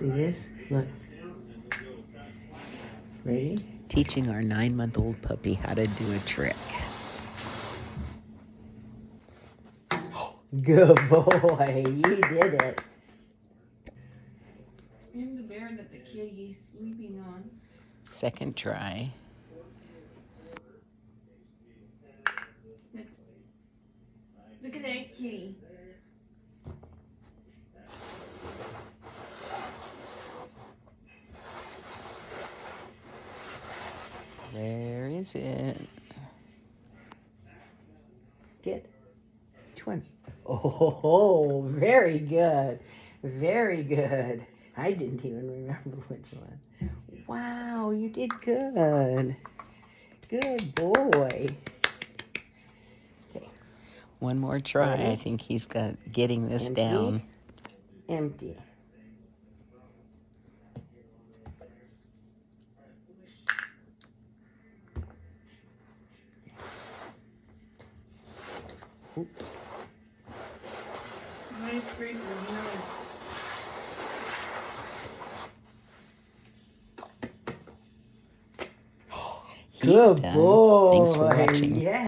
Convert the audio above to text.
See this? Look. Ready? Teaching our 9-month-old puppy how to do a trick. Good boy. You did it. And the bear that the kitty is sleeping on. Second try. Look at that kitty. Where is it? Get. Which one? Oh, very good. Very good. I didn't even remember which one. Wow, you did good. Good boy. Okay. One more try. Ready? I think he's getting this Empty. down. Empty. Oops. Nice break your nose. He's Good done. boy. Thanks for watching. Yeah.